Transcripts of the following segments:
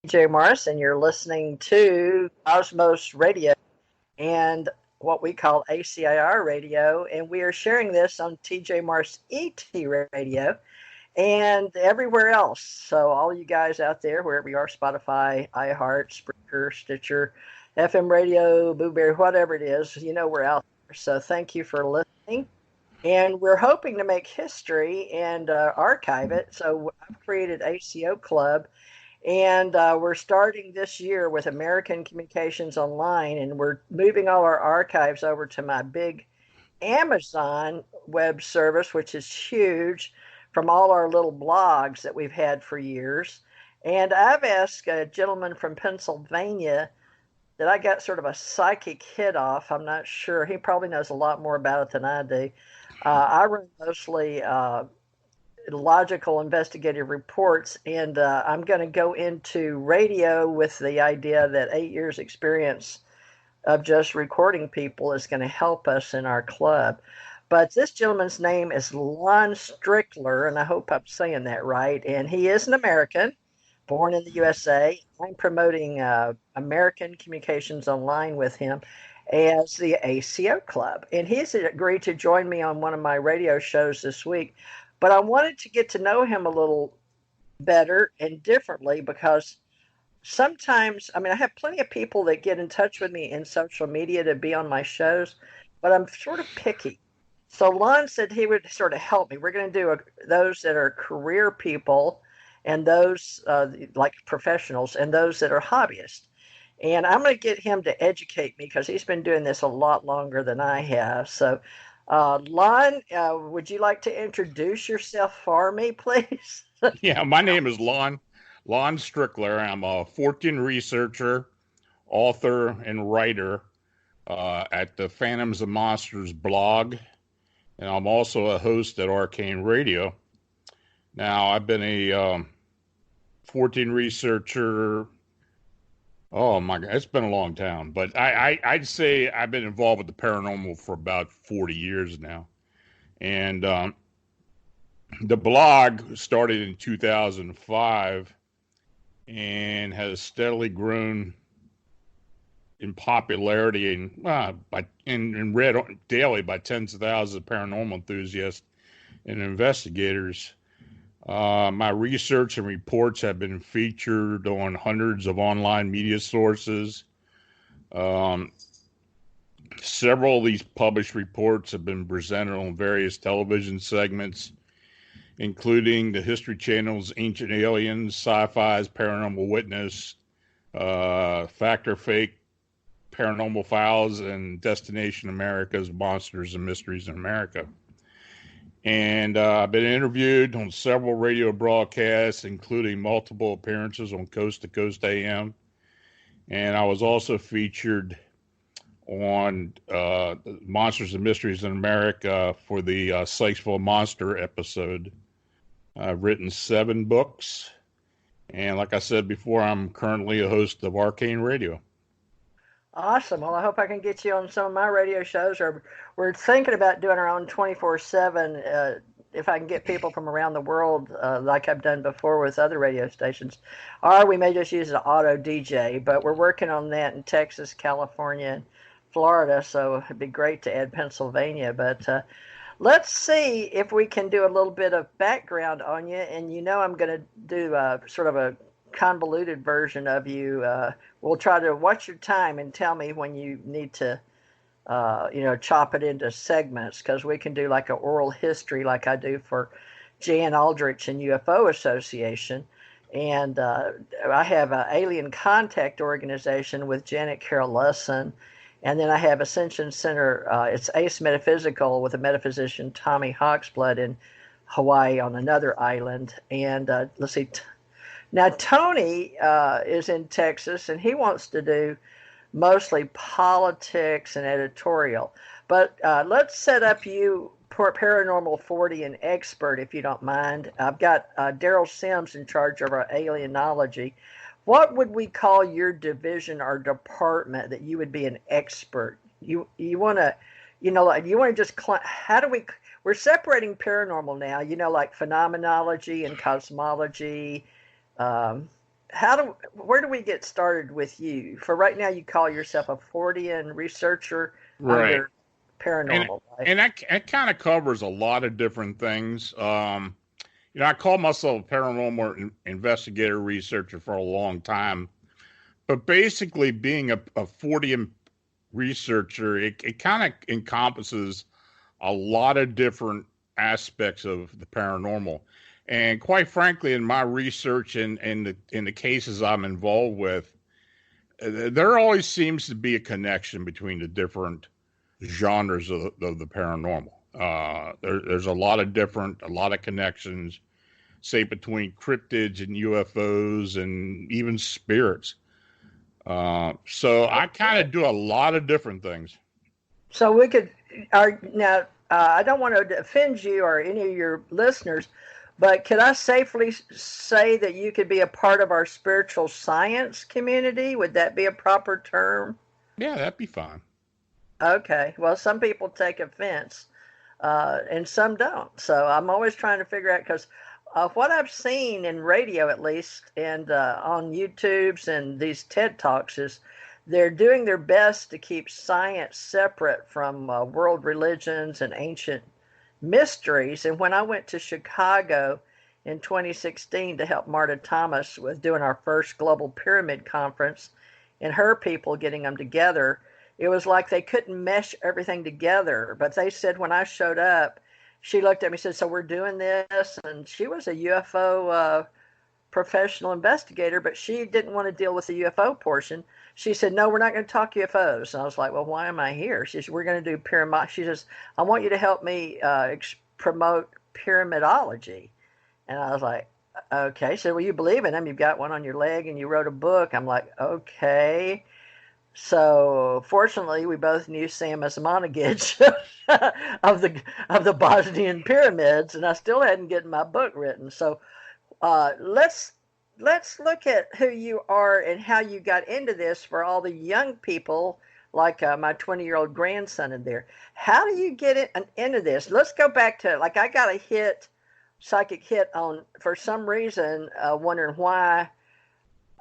TJ Morris, and you're listening to Cosmos Radio and what we call ACIR Radio. And we are sharing this on TJ Morris ETRadio and everywhere else. So, all you guys out there, wherever you are, Spotify, iHeart, Spreaker, Stitcher, FM radio, Blueberry, whatever it is, we're out there. So, thank you for listening. And we're hoping to make history and archive it. So, I've created ACO Club. And we're starting this year with American Communications Online, and we're moving all our archives over to my big Amazon web service, which is huge, from all our little blogs that we've had for years. And I've asked a gentleman from Pennsylvania that I got sort of a psychic hit off. I'm not sure. He probably knows a lot more about it than I do. I run mostly logical investigative reports, and I'm going to go into radio with the idea that 8 years experience of just recording people is going to help us in our club. But this gentleman's name is Lon Strickler, and I hope I'm saying that right, and he is an American born in the USA. I'm promoting American Communications Online with him as the ACO Club, and he's agreed to join me on one of my radio shows this week. But I wanted to get to know him a little better and differently, because sometimes, I have plenty of people that get in touch with me in social media to be on my shows, but I'm sort of picky. So Lon said he would sort of help me. We're going to do those that are career people and those like professionals and those that are hobbyists. And I'm going to get him to educate me because he's been doing this a lot longer than I have. So Lon, would you like to introduce yourself for me, please? Yeah, my name is Lon Strickler. I'm a Fortean researcher, author, and writer at the Phantoms and Monsters blog, and I'm also a host at Arcane Radio. Now, I've been a Fortean researcher. Oh my God, it's been a long time, but I'd say I've been involved with the paranormal for about 40 years now. And the blog started in 2005 and has steadily grown in popularity and read daily by tens of thousands of paranormal enthusiasts and investigators. My research and reports have been featured on hundreds of online media sources. Several of these published reports have been presented on various television segments, including the History Channel's Ancient Aliens, Sci-Fi's Paranormal Witness, Fact or Fake Paranormal Files, and Destination America's Monsters and Mysteries in America. And I've been interviewed on several radio broadcasts, including multiple appearances on Coast to Coast AM. And I was also featured on Monsters and Mysteries in America for the Sykesville Monster episode. I've written 7 books. And like I said before, I'm currently a host of Arcane Radio. Awesome. Well, I hope I can get you on some of my radio shows, or we're thinking about doing our own 24/7 if I can get people from around the world like I've done before with other radio stations. Or we may just use an auto DJ, but we're working on that in Texas, California, and Florida, so it'd be great to add Pennsylvania. But let's see if we can do a little bit of background on you. And I'm going to do sort of a convoluted version of you. We'll try to watch your time and tell me when you need to chop it into segments, because we can do like an oral history like I do for Jan Aldrich and UFO Association. And I have an Alien Contact Organization with Janet Carroll Lusson. And then I have Ascension Center. It's Ace Metaphysical with a metaphysician, Tommy Hawksblood, in Hawaii on another island. And let's see. Now, Tony is in Texas, and he wants to do mostly politics and editorial. But let's set up you, Paranormal Fortean expert, if you don't mind. I've got Daryl Sims in charge of our alienology. What would we call your division or department that you would be an expert? You want to, you want to just, we're separating paranormal now, like phenomenology and cosmology. where do we get started with you? For right now, you call yourself a Fortean researcher Right. under paranormal, right? And that kind of covers a lot of different things. I call myself a paranormal investigator researcher for a long time, but basically being a Fortean researcher, it kind of encompasses a lot of different aspects of the paranormal. And quite frankly, in my research and in the cases I'm involved with, there always seems to be a connection between the different genres of the paranormal. There's a lot of connections, say between cryptids and UFOs and even spirits. So I kind of do a lot of different things. So we could now. I don't want to offend you or any of your listeners, but could I safely say that you could be a part of our spiritual science community? Would that be a proper term? Yeah, that'd be fine. Okay. Well, some people take offense, and some don't. So I'm always trying to figure out, because what I've seen in radio, at least, and on YouTubes and these TED Talks, is they're doing their best to keep science separate from world religions and ancient mysteries. And when I went to Chicago in 2016 to help Marta Thomas with doing our first global pyramid conference and her people getting them together, it was like they couldn't mesh everything together. But they said when I showed up, she looked at me and said, "So we're doing this?" And she was a UFO professional investigator, but she didn't want to deal with the UFO portion. She said, "No, we're not going to talk UFOs." And I was like, "Well, why am I here?" She said, "We're going to do pyramid." She says, "I want you to help me promote pyramidology." And I was like, "Okay." She said, "Well, you believe in them. You've got one on your leg and you wrote a book." I'm like, "Okay." So fortunately, we both knew Sam Asmanagich of the Bosnian pyramids, and I still hadn't gotten my book written. So let's look at who you are and how you got into this for all the young people, like my 20-year-old grandson in there. How do you get into this? Let's go back to, like, I got a psychic hit on, for some reason, wondering why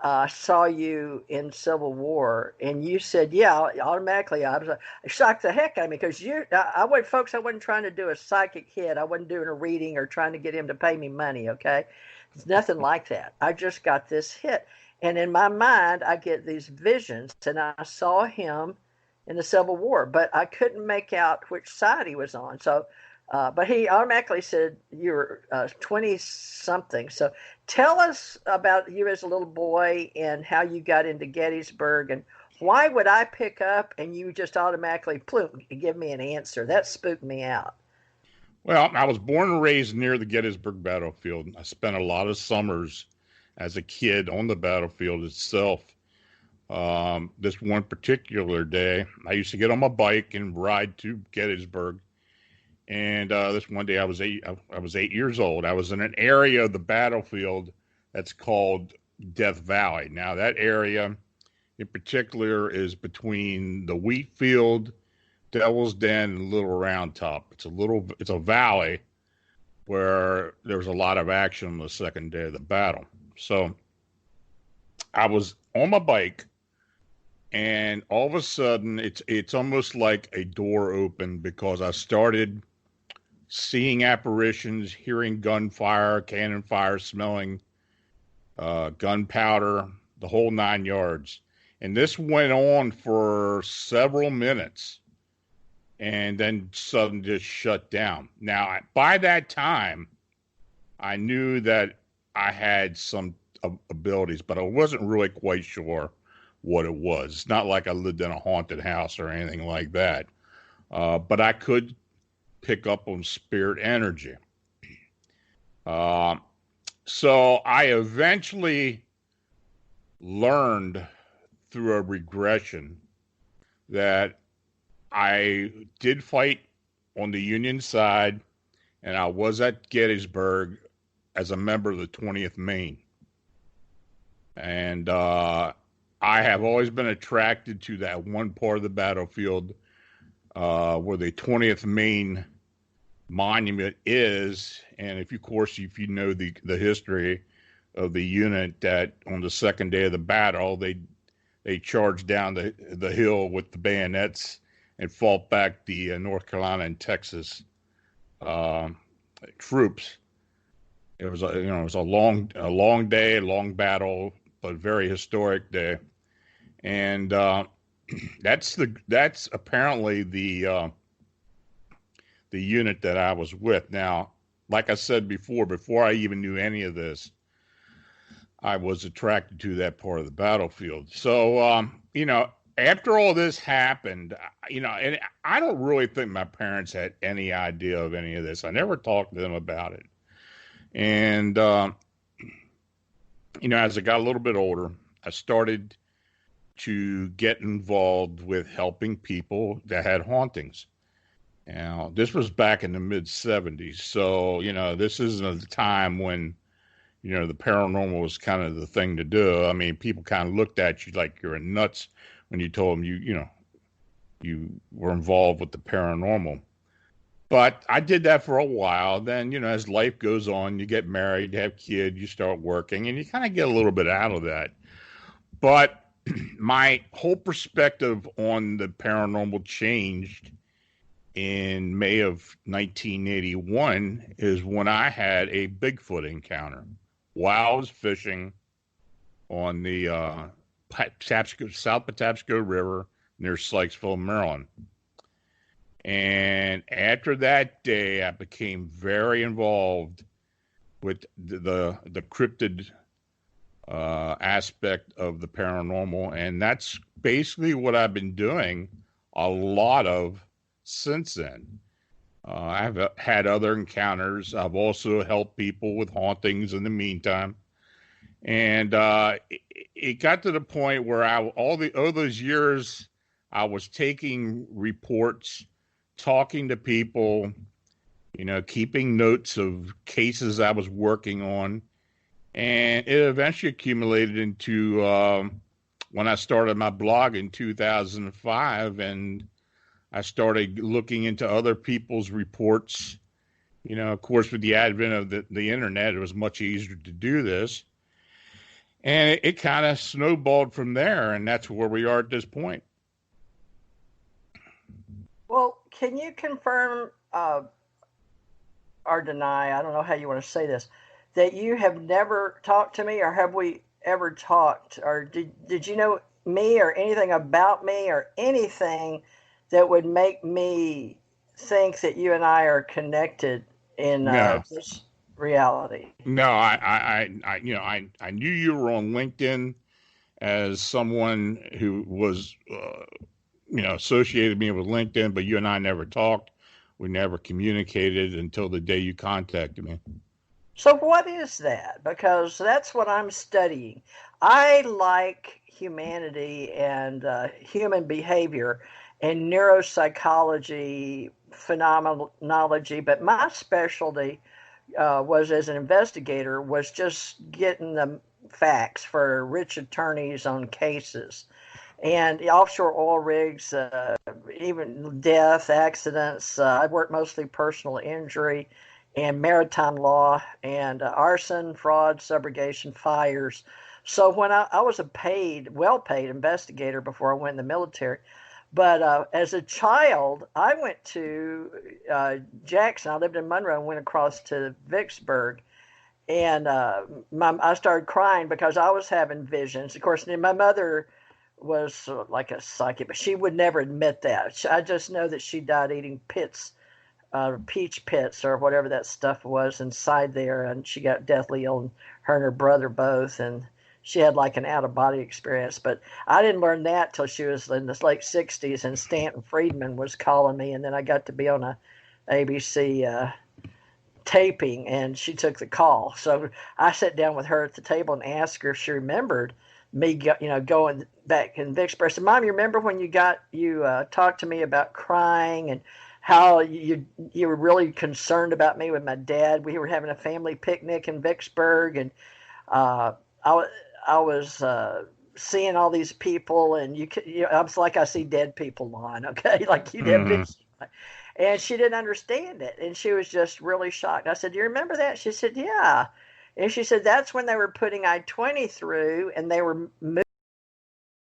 I saw you in Civil War, and you said, yeah, automatically. I was shocked the heck out of me, because I wasn't trying to do a psychic hit. I wasn't doing a reading or trying to get him to pay me money, okay? It's nothing like that. I just got this hit. And in my mind, I get these visions, and I saw him in the Civil War, but I couldn't make out which side he was on. So, but he automatically said you were 20-something. So tell us about you as a little boy and how you got into Gettysburg, and why would I pick up and you just automatically give me an answer? That spooked me out. Well, I was born and raised near the Gettysburg battlefield. I spent a lot of summers as a kid on the battlefield itself. This one particular day, I used to get on my bike and ride to Gettysburg. And this one day, I was 8 years old. I was in an area of the battlefield that's called Death Valley. Now, that area in particular is between the wheat field, Devil's Den, and Little Round Top. It's a valley where there was a lot of action on the second day of the battle. So I was on my bike, and all of a sudden, it's almost like a door opened, because I started seeing apparitions, hearing gunfire, cannon fire, smelling gunpowder, the whole 9 yards. And this went on for several minutes, and then suddenly just shut down. Now, by that time, I knew that I had some abilities, but I wasn't really quite sure what it was. It's not like I lived in a haunted house or anything like that. But I could pick up on spirit energy. So I eventually learned through a regression that I did fight on the Union side, and I was at Gettysburg as a member of the 20th Maine. And I have always been attracted to that one part of the battlefield where the 20th Maine monument is. And if you know the history, of the unit that on the second day of the battle, they charged down the hill with the bayonets and fought back the North Carolina and Texas troops. It was a long day, a long battle, but very historic day. And that's apparently the unit that I was with. Now, like I said before I even knew any of this, I was attracted to that part of the battlefield. So, after all this happened, and I don't really think my parents had any idea of any of this. I never talked to them about it. And, as I got a little bit older, I started to get involved with helping people that had hauntings. Now, this was back in the mid-'70s. So, this isn't a time when, the paranormal was kind of the thing to do. I mean, people kind of looked at you like you're nuts when you told them you were involved with the paranormal. But I did that for a while. Then, as life goes on, you get married, you have kids, you start working, and you kind of get a little bit out of that. But my whole perspective on the paranormal changed in May of 1981 is when I had a Bigfoot encounter while I was fishing on the South Patapsco River near Sykesville, Maryland. And after that day, I became very involved with the cryptid aspect of the paranormal. And that's basically what I've been doing a lot of since then. I've had other encounters. I've also helped people with hauntings in the meantime. And it got to the point where all those years I was taking reports, talking to people, keeping notes of cases I was working on. And it eventually accumulated into when I started my blog in 2005, and I started looking into other people's reports. Of course, with the advent of the internet, it was much easier to do this. And it kind of snowballed from there, and that's where we are at this point. Well, can you confirm or deny, I don't know how you want to say this, that you have never talked to me, or have we ever talked? Or did you know me or anything about me or anything that would make me think that you and I are connected in this reality? No, I knew you were on LinkedIn as someone who was, associated me with LinkedIn, but you and I never talked. We never communicated until the day you contacted me. So what is that? Because that's what I'm studying. I like humanity and human behavior and neuropsychology, phenomenology, but my specialty was, as an investigator, was just getting the facts for rich attorneys on cases. And the offshore oil rigs, even death, accidents. I worked mostly personal injury and maritime law and arson, fraud, subrogation, fires. So when I was a well-paid investigator before I went in the military. But as a child, I went to Jackson. I lived in Monroe and went across to Vicksburg. And I started crying because I was having visions. Of course, my mother was like a psychic, but she would never admit that. I just know that she died eating peach pits or whatever that stuff was inside there, and she got deathly ill, and her and her brother both, and she had like an out-of-body experience. But I didn't learn that till she was in the late 60s, and Stanton Friedman was calling me, and then I got to be on a ABC taping, and she took the call. So I sat down with her at the table and asked her if she remembered me, going back in Vicksburg. I said, Mom, you remember when you talked to me about crying and how you were really concerned about me with my dad? We were having a family picnic in Vicksburg, and I was seeing all these people, and I was like, I see dead people, Lon, okay? Like you did. Mm-hmm. And she didn't understand it, and she was just really shocked. I said, do you remember that? She said, yeah. And she said that's when they were putting I-20 through, and they were moving